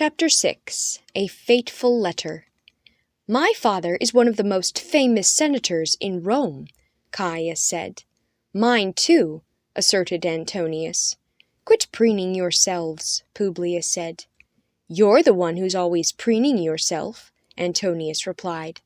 Chapter 6. A Fateful Letter. "My father is one of the most famous senators in Rome," Caius said. "Mine too," asserted Antonius. "Quit preening yourselves," Publius said. "You're the one who's always preening yourself," Antonius replied.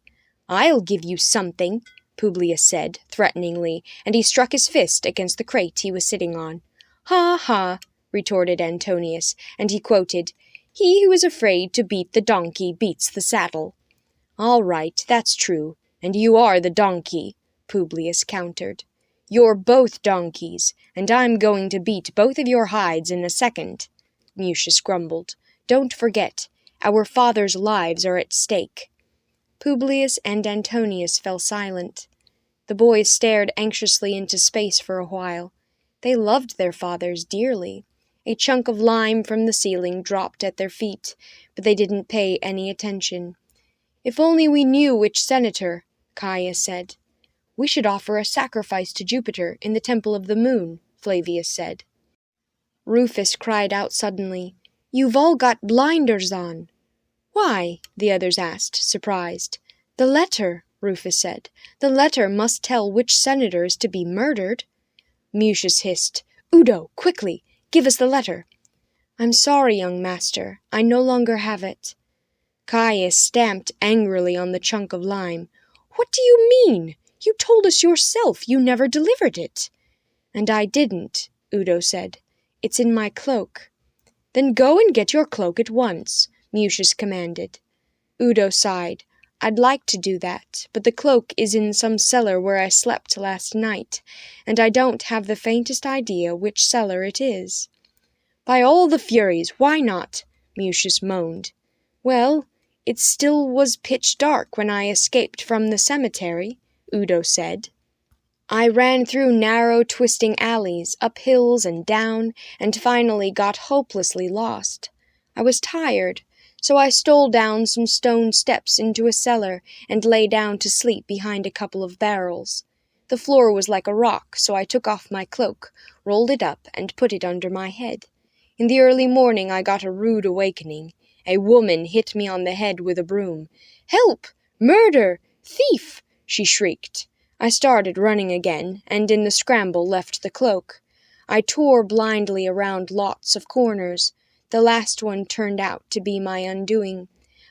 "I'll give you something," Publius said, threateningly, and he struck his fist against the crate he was sitting on. "Ha, ha," retorted Antonius, and he quoted, "He who is afraid to beat the donkey beats the saddle." "All right, that's true, and you are the donkey," Publius countered. "You're both donkeys, and I'm going to beat both of your hides in a second," Mucius grumbled. "Don't forget, our fathers' lives are at stake." Publius and Antonius fell silent. The boys stared anxiously into space for a while. They loved their fathers dearly. A chunk of lime from the ceiling dropped at their feet, but they didn't pay any attention. "If only we knew which senator," Caius said. "We should offer a sacrifice to Jupiter in the Temple of the Moon," Flavius said. Rufus cried out suddenly, "You've all got blinders on." "Why?" the others asked, surprised. "The letter," Rufus said. "The letter must tell which senator is to be murdered." Mucius hissed, "Udo, quickly! Give us the letter." "I'm sorry, young master. I no longer have it." Caius stamped angrily on the chunk of lime. "What do you mean? You told us yourself you never delivered it." "And I didn't," Udo said. "It's in my cloak." "Then go and get your cloak at once," Mucius commanded. Udo sighed. "I'd like to do that, but the cloak is in some cellar where I slept last night, and I don't have the faintest idea which cellar it is." "By all the Furies, why not?" Mucius moaned. "Well, it still was pitch dark when I escaped from the cemetery," Udo said. "I ran through narrow, twisting alleys, up hills and down, and finally got hopelessly lost. I was tired, so I stole down some stone steps into a cellar and lay down to sleep behind a couple of barrels. The floor was like a rock, so I took off my cloak, rolled it up, and put it under my head. In the early morning I got a rude awakening. A woman hit me on the head with a broom. 'Help! Murder! Thief!' she shrieked. I started running again, and in the scramble left the cloak. I tore blindly around lots of corners. The last one turned out to be my undoing.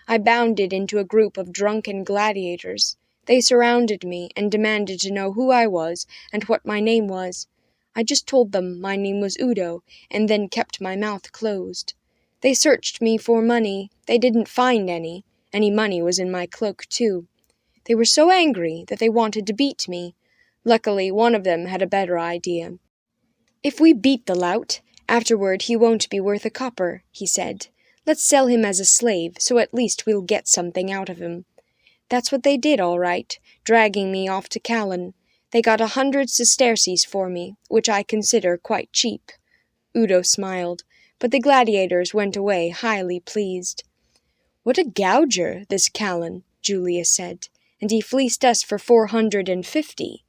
I bounded into a group of drunken gladiators. They surrounded me and demanded to know who I was and what my name was. I just told them my name was Udo, and then kept my mouth closed. They searched me for money. They didn't find any. Any money was in my cloak, too. They were so angry that they wanted to beat me. Luckily, one of them had a better idea. 'If we beat the lout, afterward he won't be worth a copper,' he said. 'Let's sell him as a slave, so at least we'll get something out of him.' That's what they did, all right, dragging me off to Callan. They got 100 sesterces for me, which I consider quite cheap." Udo smiled, but the gladiators went away highly pleased. "What a gouger, this Callan," Julius said, "and he fleeced us for 450.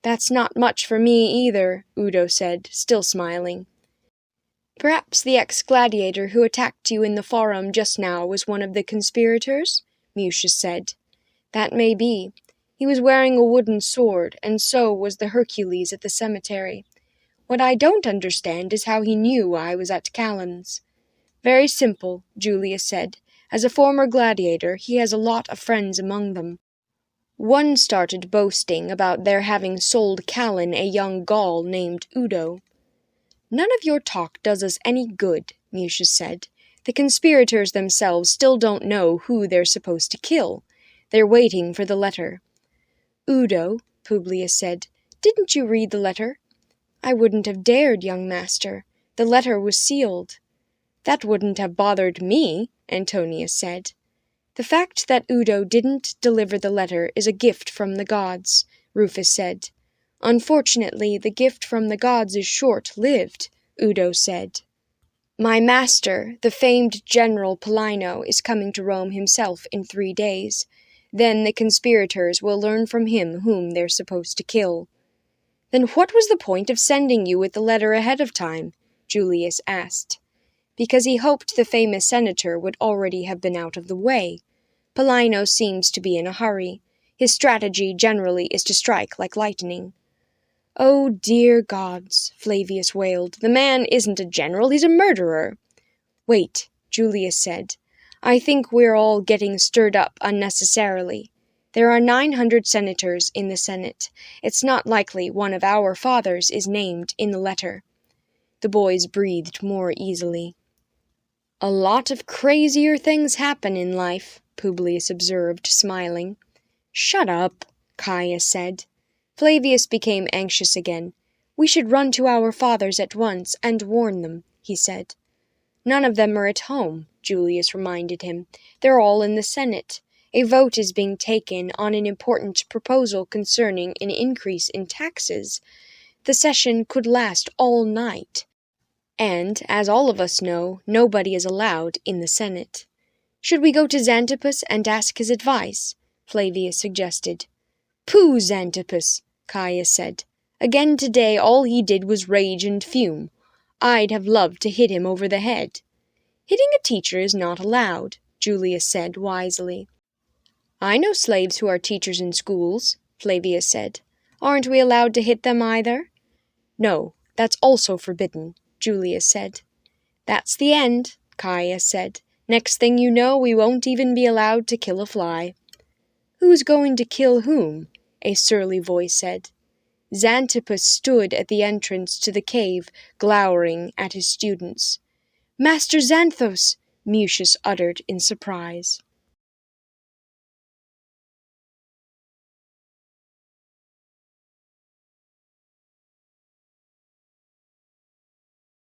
"That's not much for me either," Udo said, still smiling. "Perhaps the ex-gladiator who attacked you in the forum just now was one of the conspirators?" Mucius said. "That may be. He was wearing a wooden sword, and so was the Hercules at the cemetery. What I don't understand is how he knew I was at Callan's." "Very simple," Julius said. "As a former gladiator, he has a lot of friends among them. One started boasting about their having sold Callan a young Gaul named Udo." "None of your talk does us any good," Mucius said. "The conspirators themselves still don't know who they're supposed to kill. They're waiting for the letter." "Udo," Publius said, "didn't you read the letter?" "I wouldn't have dared, young master. The letter was sealed." "That wouldn't have bothered me," Antonius said. "The fact that Udo didn't deliver the letter is a gift from the gods," Rufus said. "Unfortunately, the gift from the gods is short-lived," Udo said. "My master, the famed General Polino, is coming to Rome himself in 3 days. Then the conspirators will learn from him whom they're supposed to kill." "Then what was the point of sending you with the letter ahead of time?" Julius asked. because he hoped the famous senator would already have been out of the way. Paulino seems to be in a hurry. His strategy generally is to strike like lightning. "Oh, dear gods," Flavius wailed. "The man isn't a general, he's a murderer." "Wait," Julius said. "I think we're all getting stirred up unnecessarily. There are 900 senators in the Senate. It's not likely one of our fathers is named in the letter." The boys breathed more easily. "A lot of crazier things happen in life," Publius observed, smiling. "Shut up," Caius said. Flavius became anxious again. "We should run to our fathers at once and warn them," he said. "None of them are at home," Julius reminded him. "They're all in the Senate. A vote is being taken on an important proposal concerning an increase in taxes. The session could last all night. And, as all of us know, nobody is allowed in the Senate." "Should we go to Xantippus and ask his advice?" Flavius suggested. "Pooh, Xantippus," Caius said. "Again today all he did was rage and fume. I'd have loved to hit him over the head." "Hitting a teacher is not allowed," Julius said wisely. "I know slaves who are teachers in schools," Flavius said. "Aren't we allowed to hit them either?" "No, that's also forbidden," Julius said. "That's the end," Caius said. "Next thing you know, we won't even be allowed to kill a fly." "Who's going to kill whom?" a surly voice said. Xantippus stood at the entrance to the cave, glowering at his students. "Master Xanthos!" Mucius uttered in surprise.